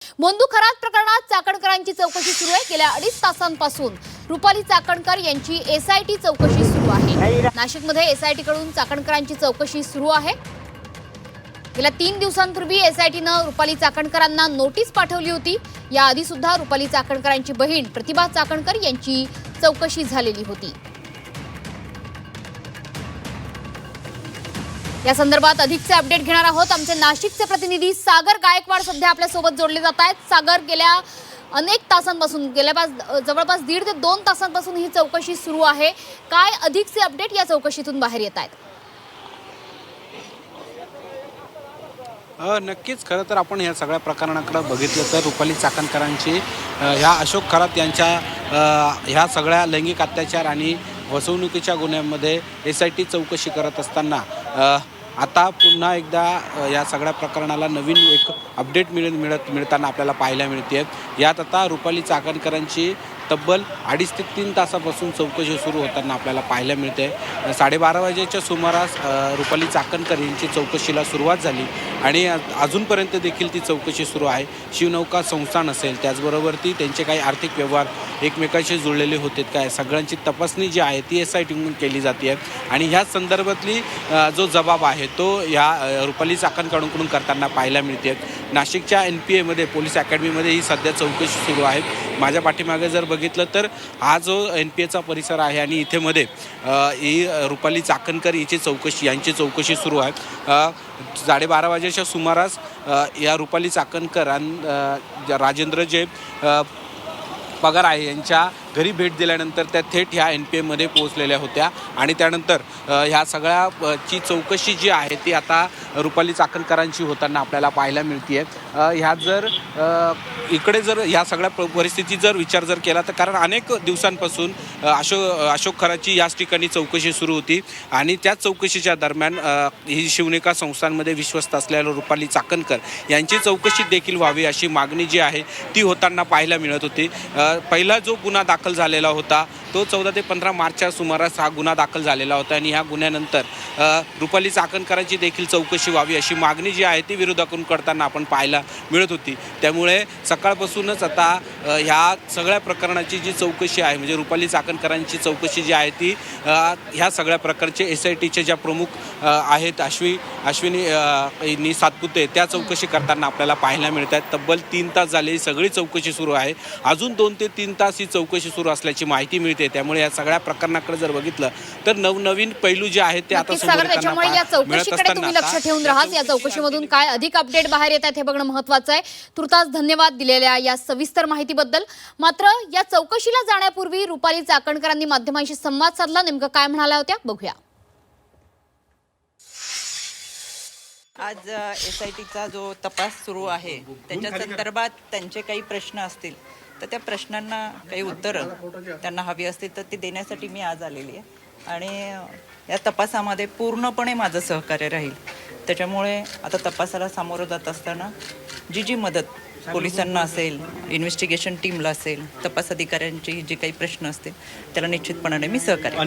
मोंदू खरात प्रकरणात चाकणकरांची चौकशी सुरू आहे। गेल्या 2.5 तासांपासून रुपाली चाकणकर यांची एसआयटी चौकशी सुरू आहे। नाशिकमध्ये एसआयटी कडून चाकणकरांची चौकशी सुरू आहे। गेल्या 3 दिवसांपूर्वी एसआयटीनं रुपाली चाकणकरांना नोटीस पाठवली होती। याआधी सुद्धा रुपाली चाकणकरांची बहीण प्रतिभा चाकणकर यांची चौकशी झालेली होती। या संदर्भात अधिकचे अपडेट घेणार आहोत। आमचे नाशिकचे प्रतिनिधी सागर गायकवाड सध्या आपल्या सोबत जोडले जात आहेत। सागर, गेल्या अनेक तासांपासून जवळपास 1.5 ते 2 तासांपासून ही चौकशी सुरू आहे। काय अधिकचे अपडेट या चौकशीतून बाहेर येत आहेत? नक्कीच खरं तर आपण या सगळ्या प्रकरणाकडे बघितलं तर रुपाली चाकणकरांची ह्या अशोक खरात यांच्या ह्या सगळ्या लैंगिक अत्याचार आणि फसवणुकीच्या गुन्ह्यांमध्ये एसआयटी चौकशी करत असताना आता पुन्हा एकदा या सगळ्या प्रकरणाला नवीन एक अपडेट मिळताना आपल्याला पाहायला मिळते। यात आता रुपाली चाकणकरांची तब्बल 2.5 ते 3 तासापासून चौकशी सुरू होताना आपल्याला पाहायला मिळते। 12:30 वाजेच्या सुमारास रुपाली चाकणकर यांची चौकशीला सुरुवात झाली आणि अजूनपर्यंत देखील ती चौकशी सुरू आहे। शिवनौका संस्थान असेल, त्याचबरोबर ती त्यांचे काही आर्थिक व्यवहार एकमेकांशी जुळलेले होते काय, सगळ्यांची तपासणी जी आहे ती एसआयटीकडून केली जाते आणि ह्या संदर्भातली जो जबाब आहे तो या रुपाली चाकणकरांकडून करताना पाहायला मिळते। नाशिकच्या NPA पोलीस अकॅडमीमध्ये ही सध्या चौकशी सुरू आहे। माझ्या पाठीमागे जर बघितलं तर हा जो NPAचा परिसर आहे आणि इथे मध्ये ही रुपाली चाकणकर यांची चौकशी सुरू आहे। 12:30 वाजेच्या सुमारास या रुपाली चाकणकर आणि राजेंद्र जे पगार आहे यांच्या घरी भेट दिल्यानंतर त्या थेट ह्या NPA पोहोचलेल्या होत्या आणि त्यानंतर ह्या सगळ्याची चौकशी जी आहे ती आता रुपाली चाकणकरांची होताना आपल्याला पाहायला मिळते। ह्या जर इकडे जर ह्या सगळ्या परिस्थिती विचार केला तर कारण अनेक दिवसांपासून अशोक खराची याच ठिकाणी चौकशी सुरू होती आणि त्याच चौकशीच्या दरम्यान ही शिवनौका संस्थांमध्ये विश्वस्त असलेल्या रुपाली चाकणकर यांची चौकशी देखील व्हावी अशी मागणी जी आहे ती होताना पाहायला मिळत होती। पहिला जो गुन्हा दाखल झालेला होता तो 14 ते 15 मार्चच्या सुमारास हा गुन्हा दाखल झालेला होता आणि ह्या गुन्ह्यानंतर रुपाली चाकणकरांची देखील चौकशी व्हावी अशी मागणी जी आहे ती विरोधकांकडून करताना आपण पाहायला मिळत होती। त्यामुळे सकाळपासूनच आता ह्या सगळ्या प्रकरणाची जी चौकशी आहे म्हणजे रुपाली चाकणकरांची चौकशी जी आहे ती ह्या सगळ्या प्रकारचे एसआयटीचे ज्या प्रमुख आहेत अश्विनी सातपुते त्या चौकशी करताना आपल्याला पाहायला मिळत आहेत। तब्बल 3 तास झाले ही सगळी चौकशी सुरू आहे। अजून 2 ते 3 तास ही चौकशी सुरू असल्याची माहिती मिळते। त्यामुळे या सगळ्या प्रकरणाकडे जर बघितलं तर नवनवीन पैलू जे आहेत ते आता त्याच्यामुळे या चौकशीकडे तुम्ही लक्ष ठेवून राहा। या चौकशीमधून काय अधिक अपडेट बाहेर येत आहेत हे बघणं महत्त्वाचं आहे। तुर्तास धन्यवाद दिलेल्या या सविस्तर माहितीबद्दल। मात्र या चौकशीला जाण्यापूर्वी रुपाली चाकणकरांनी माध्यमांशी संवाद साधला। नेमकं काय म्हणाल्या होत्या बघूया। आज एसआयटीचा जो तपास सुरू आहे त्याच्या संदर्भात त्यांचे काही प्रश्न असतील तर त्या प्रश्नांना काही उत्तरं त्यांना हवी असतील तर ती देण्यासाठी मी आज आलेली आहे आणि या तपासामध्ये पूर्णपणे माझं सहकार्य राहील। त्याच्यामुळे आता तपासाला सामोरं जात असताना जी मदत पोलिसांना असेल, इन्व्हेस्टिगेशन टीमला असेल, तपास अधिकाऱ्यांची जे काही प्रश्न असतील त्याला निश्चितपणाने मी सहकार्य